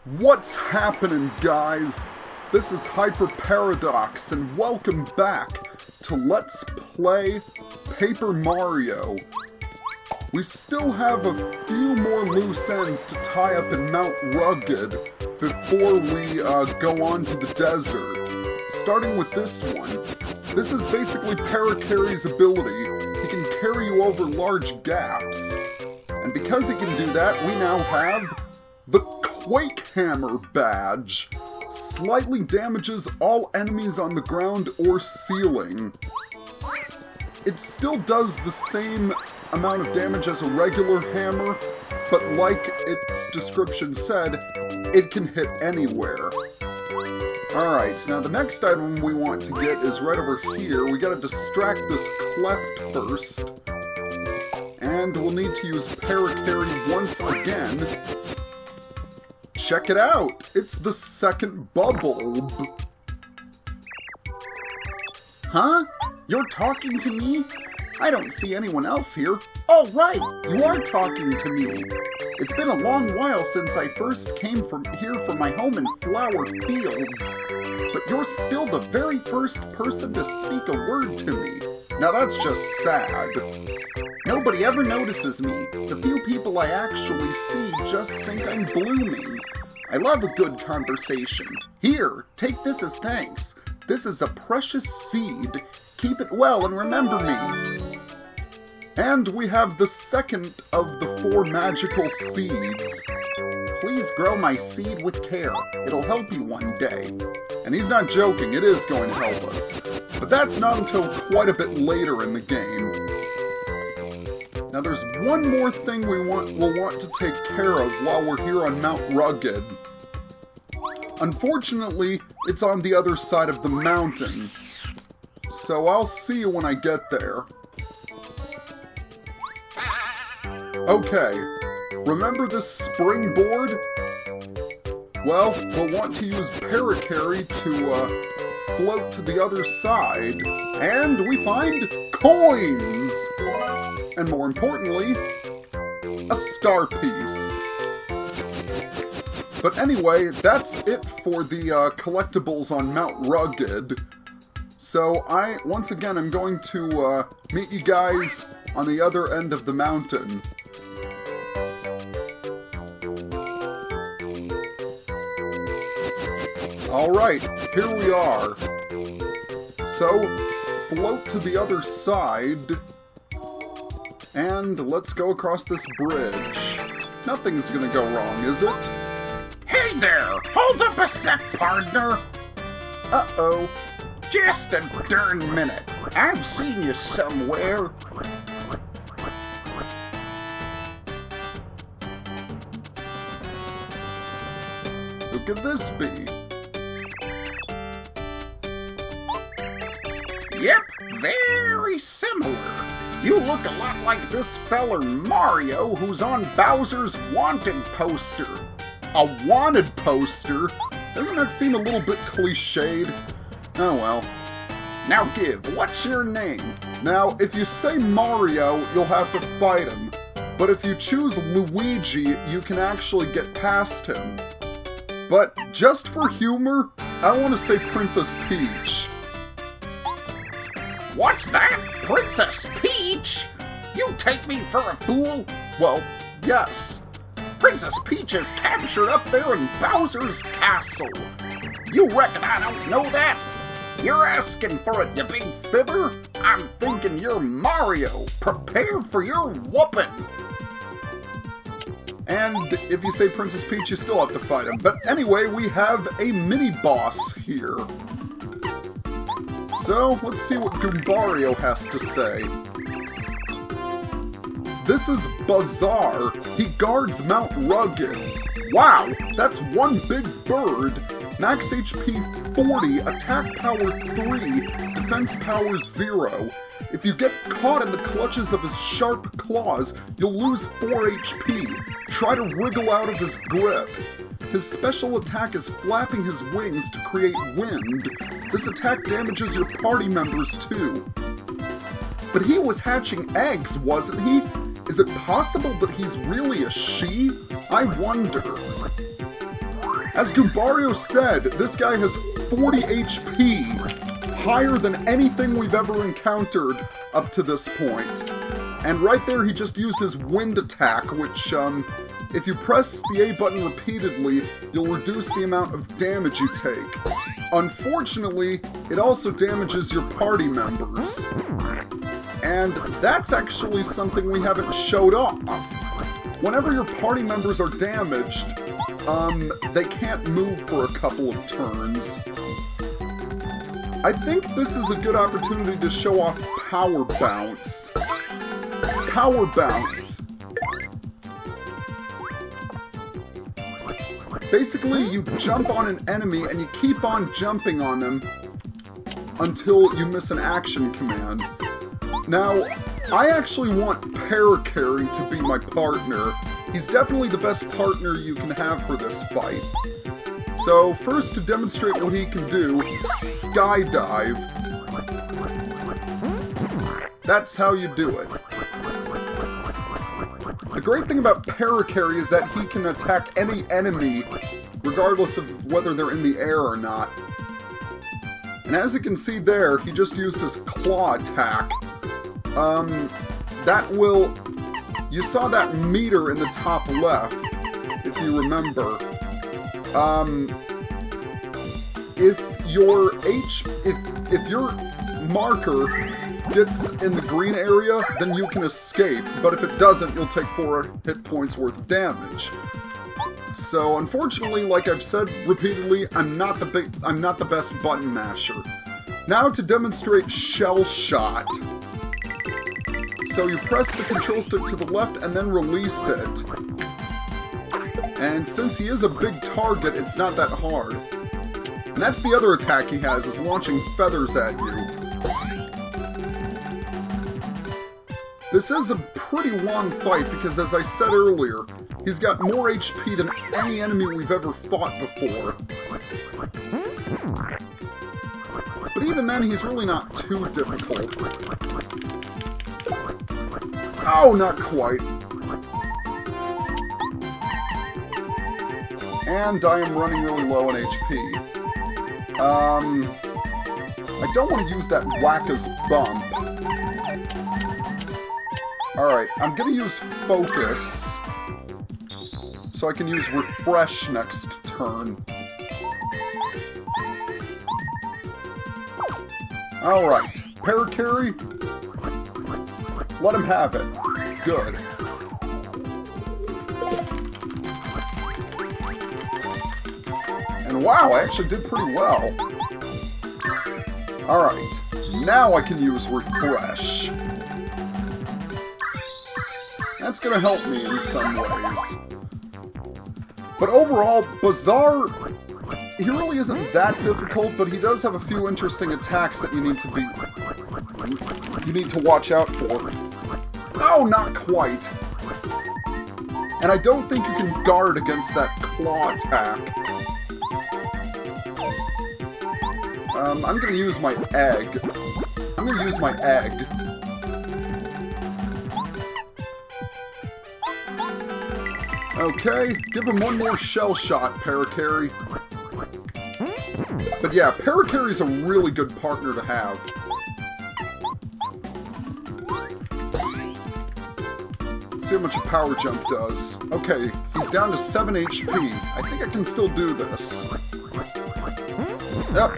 What's happening, guys? This is Hyper Paradox, and welcome back to Let's Play Paper Mario. We still have a few more loose ends to tie up in Mount Rugged before we go on to the desert. Starting with this one. This is basically Paracarry's ability. He can carry you over large gaps. And because he can do that, we now have the Quake Hammer badge. Slightly damages all enemies on the ground or ceiling. It still does the same amount of damage as a regular hammer, but like its description said, it can hit anywhere. Alright, now the next item we want to get is right over here. We gotta distract this cleft first. And we'll need to use Paracarry once again. Check it out! It's the second bubble. Huh? You're talking to me? I don't see anyone else here. Oh, right! You are talking to me! It's been a long while since I first came from my home in Flower Fields. But you're still the very first person to speak a word to me. Now that's just sad. Nobody ever notices me. The few people I actually see just think I'm blooming. I love a good conversation. Here, take this as thanks. This is a precious seed. Keep it well and remember me. And we have the second of the 4 magical seeds. Please grow my seed with care. It'll help you one day. And he's not joking, it is going to help us. But that's not until quite a bit later in the game. Now there's one more thing we'll want to take care of while we're here on Mount Rugged. Unfortunately, it's on the other side of the mountain. So I'll see you when I get there. Okay, remember this springboard? Well, we'll want to use Paracarry to float to the other side. And we find coins! And more importantly, a star piece. But anyway, that's it for the collectibles on Mount Rugged. So once again, I'm going to meet you guys on the other end of the mountain. Alright, here we are. So, float to the other side. And let's go across this bridge. Nothing's gonna go wrong, is it? Hey there! Hold up a sec, partner! Uh-oh. Just a darn minute. I've seen you somewhere. Who could this be? Yep, very similar. You look a lot like this feller Mario who's on Bowser's wanted poster. A wanted poster? Doesn't that seem a little bit cliched? Oh well. Now give, what's your name? Now, if you say Mario, you'll have to fight him. But if you choose Luigi, you can actually get past him. But just for humor, I want to say Princess Peach. What's that? Princess Peach? You take me for a fool? Well, yes. Princess Peach is captured up there in Bowser's castle. You reckon I don't know that? You're asking for it, you big fibber? I'm thinking you're Mario. Prepare for your whooping. And if you say Princess Peach, you still have to fight him. But anyway, we have a mini-boss here. So, let's see what Goombario has to say. This is Bazaar. He guards Mount Rugged. Wow, that's one big bird. Max HP 40, attack power 3, defense power 0. If you get caught in the clutches of his sharp claws, you'll lose 4 HP. Try to wriggle out of his grip. His special attack is flapping his wings to create wind. This attack damages your party members too. But he was hatching eggs, wasn't he? Is it possible that he's really a she? I wonder. As Goombario said, this guy has 40 HP, higher than anything we've ever encountered up to this point. And right there, he just used his wind attack, which, if you press the A button repeatedly, you'll reduce the amount of damage you take. Unfortunately, it also damages your party members. And that's actually something we haven't showed off. Whenever your party members are damaged, they can't move for a couple of turns. I think this is a good opportunity to show off Power Bounce. Power Bounce. Basically, you jump on an enemy and you keep on jumping on them until you miss an action command. Now, I actually want Parakarry to be my partner. He's definitely the best partner you can have for this fight. So, first to demonstrate what he can do, Skydive. That's how you do it. The great thing about Parakarry is that he can attack any enemy, regardless of whether they're in the air or not. And as you can see there, he just used his claw attack. That will... You saw that meter in the top left, if you remember. If your marker gets in the green area, then you can escape. But if it doesn't, you'll take 4 hit points worth of damage. So unfortunately, like I've said repeatedly, I'm not the best button masher. Now to demonstrate Shell Shot. So you press the control stick to the left and then release it. And since he is a big target, it's not that hard. And that's the other attack he has, is launching feathers at you. This is a pretty long fight because, as I said earlier, he's got more HP than any enemy we've ever fought before. But even then, he's really not too difficult. Oh, not quite. And I am running really low on HP. I don't want to use that Whacka's Bump. Alright, I'm gonna use Focus, so I can use Refresh next turn. Alright, Parakarry, let him have it. Good. And wow, I actually did pretty well. Alright, now I can use Refresh. That's gonna help me in some ways. But overall, Bazaar, he really isn't that difficult, but he does have a few interesting attacks that you need to watch out for. Oh, not quite. And I don't think you can guard against that claw attack. I'm gonna use my egg. Okay, give him one more shell shot, Parakarry. But yeah, Parakarry's a really good partner to have. Let's see how much a power jump does. Okay, he's down to 7 HP. I think I can still do this. Yep,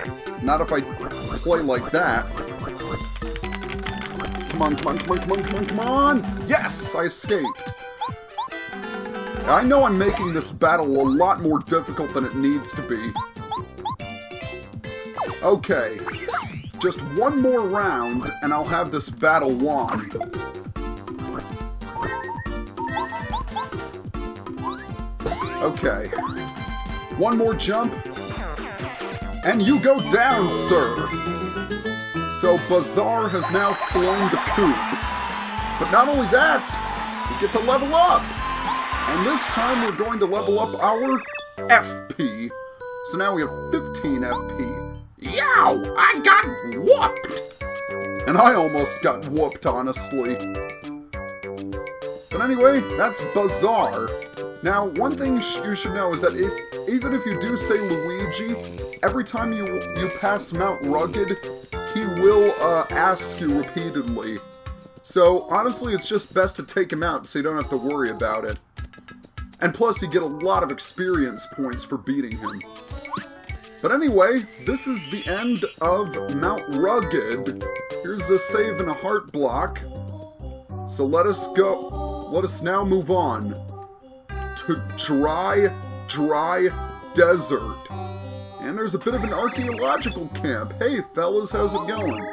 not if I play like that. Come on, come on, come on, come on, come on, come on! Yes, I escaped. I know I'm making this battle a lot more difficult than it needs to be. Okay, just one more round and I'll have this battle won. Okay, one more jump, and you go down, sir! So Bazaar has now flown the coop. But not only that, we get to level up! And this time we're going to level up our FP. So now we have 15 FP. Yow! I got whooped! And I almost got whooped, honestly. But anyway, that's Bazaar. Now, one thing you should know is that even if you do say Luigi, every time you pass Mount Rugged, he will ask you repeatedly. So, honestly, it's just best to take him out so you don't have to worry about it. And plus, you get a lot of experience points for beating him. But anyway, this is the end of Mount Rugged. Here's a save and a heart block. So let us go. Let us now move on to Dry Desert. And there's a bit of an archaeological camp. Hey fellas, how's it going?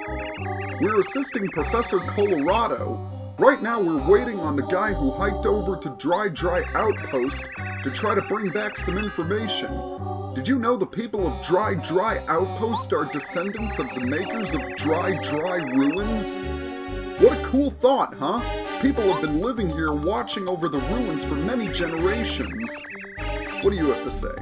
We're assisting Professor Colorado. Right now we're waiting on the guy who hiked over to Dry Outpost to try to bring back some information. Did you know the people of Dry Outpost are descendants of the makers of Dry Ruins? What a cool thought, huh? People have been living here watching over the ruins for many generations. What do you have to say?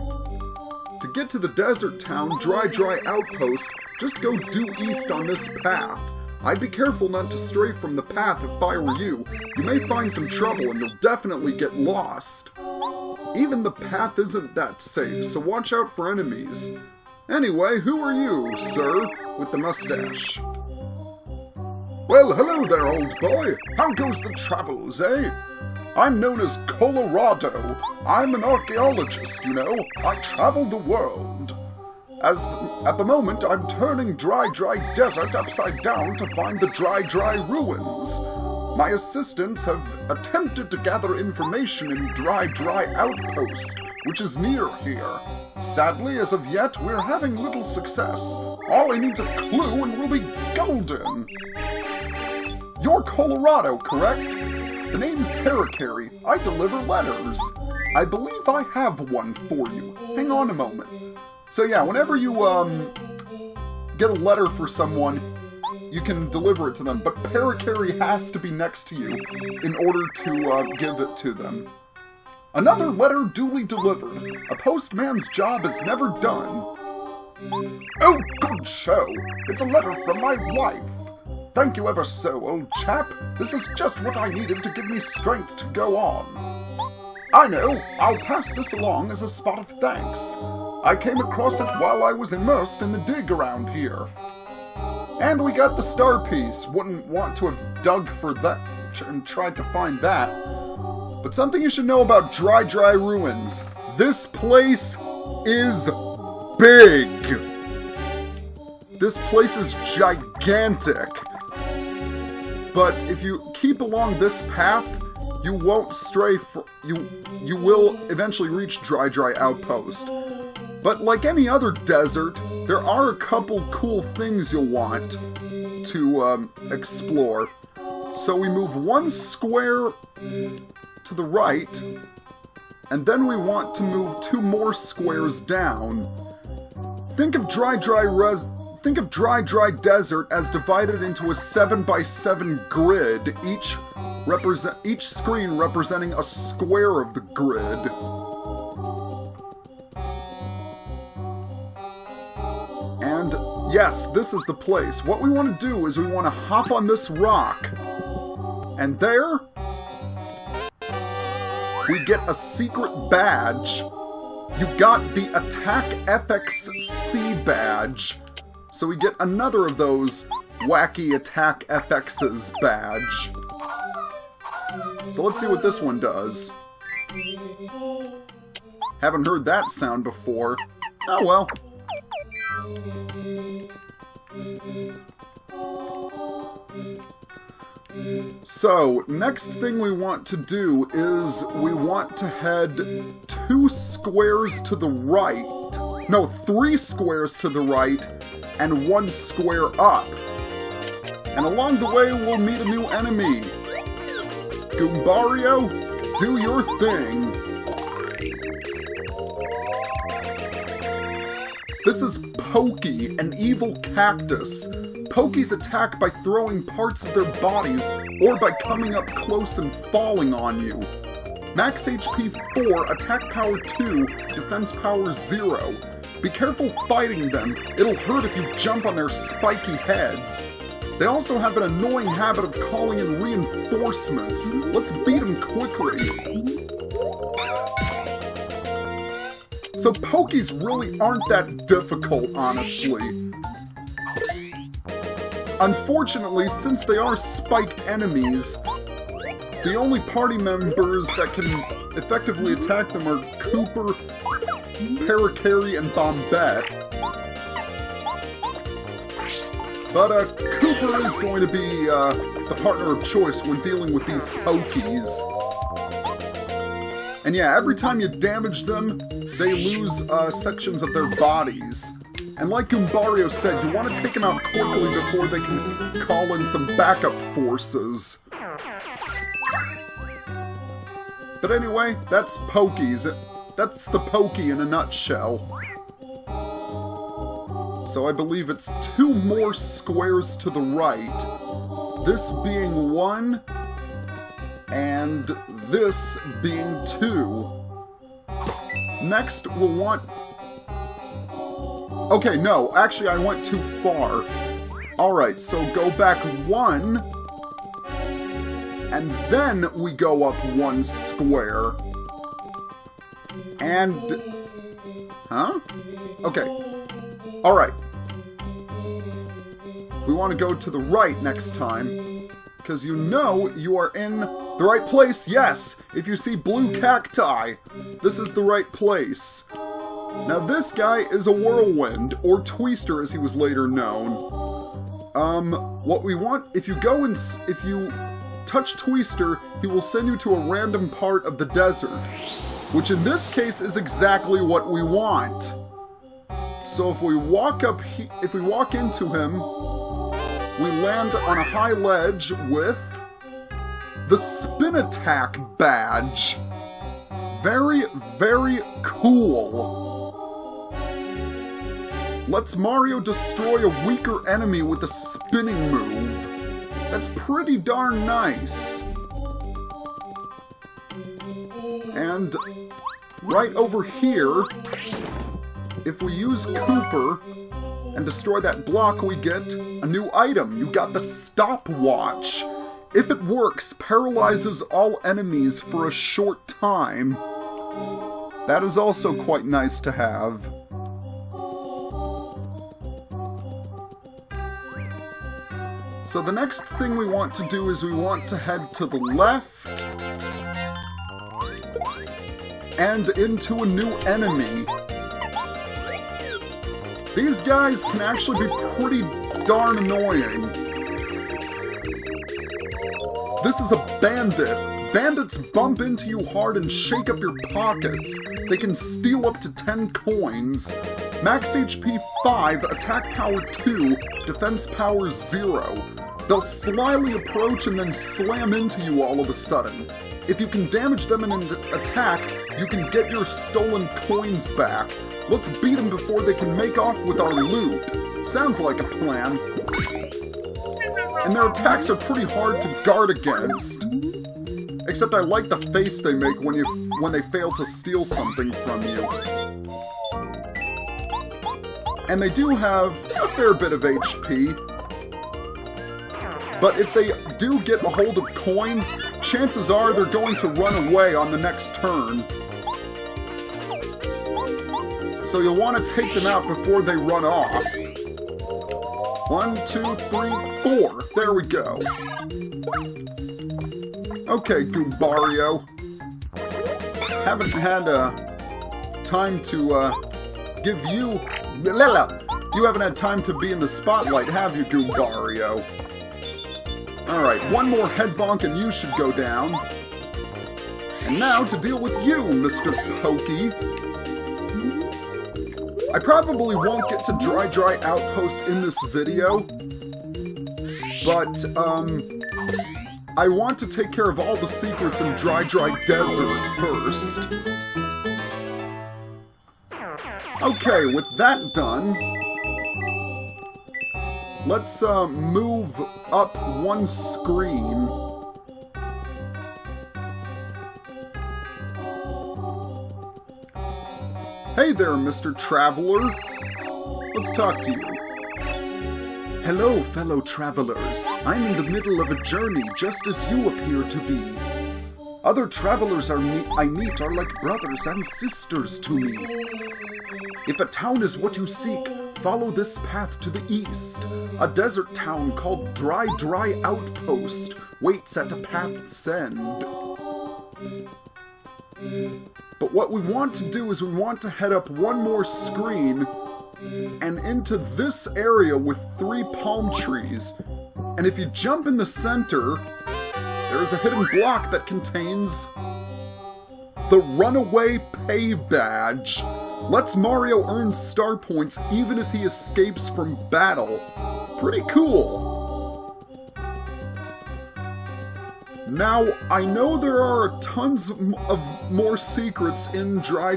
To get to the desert town, Dry Outpost, just go due east on this path. I'd be careful not to stray from the path if I were you. You may find some trouble and you'll definitely get lost. Even the path isn't that safe, so watch out for enemies. Anyway, who are you, sir, with the mustache? Well, hello there, old boy. How goes the travels, eh? I'm known as Colorado. I'm an archaeologist, you know. I travel the world. At the moment, I'm turning Dry Desert upside down to find the Dry Ruins. My assistants have attempted to gather information in Dry Outpost, which is near here. Sadly, as of yet, we're having little success. All I need's a clue and we'll be golden. You're Colorado, correct? The name's Parakarry. I deliver letters. I believe I have one for you. Hang on a moment. So yeah, whenever you get a letter for someone, you can deliver it to them, but Parakarry has to be next to you in order to give it to them. Another letter duly delivered. A postman's job is never done. Oh, good show. It's a letter from my wife. Thank you ever so, old chap. This is just what I needed to give me strength to go on. I know. I'll pass this along as a spot of thanks. I came across it while I was immersed in the dig around here. And we got the star piece. Wouldn't want to have dug for that and tried to find that. But something you should know about Dry Ruins. This place is big. This place is gigantic. But if you keep along this path, you won't stray you will eventually reach Dry Outpost. But like any other desert, there are a couple cool things you'll want to explore. So we move one square to the right, and then we want to move 2 more squares down. Think of Dry Desert as divided into a 7x7 grid, each screen representing a square of the grid. And yes, this is the place. What we want to do is we want to hop on this rock, and there we get a secret badge. You got the Attack FXC badge. So we get another of those wacky Attack FX's badge. So let's see what this one does. Haven't heard that sound before. Oh well. So, next thing we want to do is we want to head 2 squares to the right. No, 3 squares to the right and 1 square up. And along the way, we'll meet a new enemy. Goombario, do your thing. This is Pokey, an evil cactus. Pokies attack by throwing parts of their bodies or by coming up close and falling on you. Max HP 4, attack power 2, defense power 0. Be careful fighting them, it'll hurt if you jump on their spiky heads. They also have an annoying habit of calling in reinforcements. Let's beat them quickly. So Pokies really aren't that difficult, honestly. Unfortunately, since they are spiked enemies, the only party members that can effectively attack them are Cooper, Parakarry, and Bombette. But Cooper is going to be the partner of choice when dealing with these Pokies. And yeah, every time you damage them, they lose sections of their bodies. And like Goombario said, you want to take them out quickly before they can call in some backup forces. But anyway, that's Pokies. That's the Pokie in a nutshell. So I believe it's 2 more squares to the right. This being 1, and this being 2. Next, we'll want... Okay, no, actually I went too far. Alright, so go back 1, and then we go up 1 square. And... Huh? Okay. Alright. We want to go to the right next time, because you know you are in the right place. Yes, if you see blue cacti, this is the right place. Now this guy is a whirlwind, or Twister as he was later known. What we want, if you touch Twister, he will send you to a random part of the desert, which in this case is exactly what we want. So if we walk into him, we land on a high ledge with the Spin Attack badge. Very, very cool. Lets Mario destroy a weaker enemy with a spinning move. That's pretty darn nice. And right over here, if we use Cooper and destroy that block, we get a new item. You got the Stopwatch. If it works, paralyzes all enemies for a short time. That is also quite nice to have. So the next thing we want to do is we want to head to the left and into a new enemy. These guys can actually be pretty darn annoying. This is a bandit. Bandits bump into you hard and shake up your pockets. They can steal up to 10 coins. Max HP 5, attack power 2, defense power 0. They'll slyly approach and then slam into you all of a sudden. If you can damage them in an attack, you can get your stolen coins back. Let's beat them before they can make off with our loot. Sounds like a plan. And their attacks are pretty hard to guard against. Except I like the face they make when they fail to steal something from you. And they do have a fair bit of HP. But if they do get a hold of coins, chances are they're going to run away on the next turn. So you'll want to take them out before they run off. 1, 2, 3, 4. There we go. Okay, Goombario. Haven't had time to give you... You haven't had time to be in the spotlight, have you, Goombario? Alright, one more head bonk and you should go down. And now to deal with you, Mr. Pokie. I probably won't get to Dry Outpost in this video, but, I want to take care of all the secrets in Dry Desert first. Okay, with that done, let's, move up 1 screen. Hey there, Mr. Traveler. Let's talk to you. Hello, fellow travelers. I'm in the middle of a journey, just as you appear to be. Other travelers I meet are like brothers and sisters to me. If a town is what you seek, follow this path to the east. A desert town called Dry Outpost waits at a path's end. But what we want to do is we want to head up one more screen and into this area with 3 palm trees. And if you jump in the center, there's a hidden block that contains the Runaway Pay Badge. Lets Mario earn star points even if he escapes from battle. Pretty cool. Now, I know there are tons of more secrets in Dry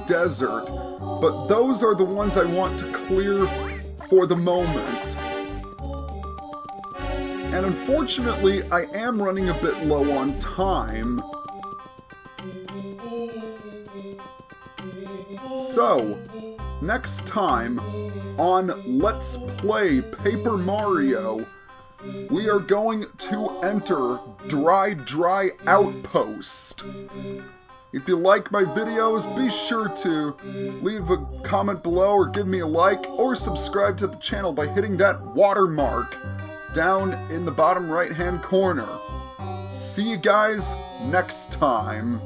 Desert, but those are the ones I want to clear for the moment. And unfortunately, I am running a bit low on time. So, next time on Let's Play Paper Mario, we are going to enter Dry Outpost. If you like my videos, be sure to leave a comment below or give me a like or subscribe to the channel by hitting that watermark down in the bottom right-hand corner. See you guys next time.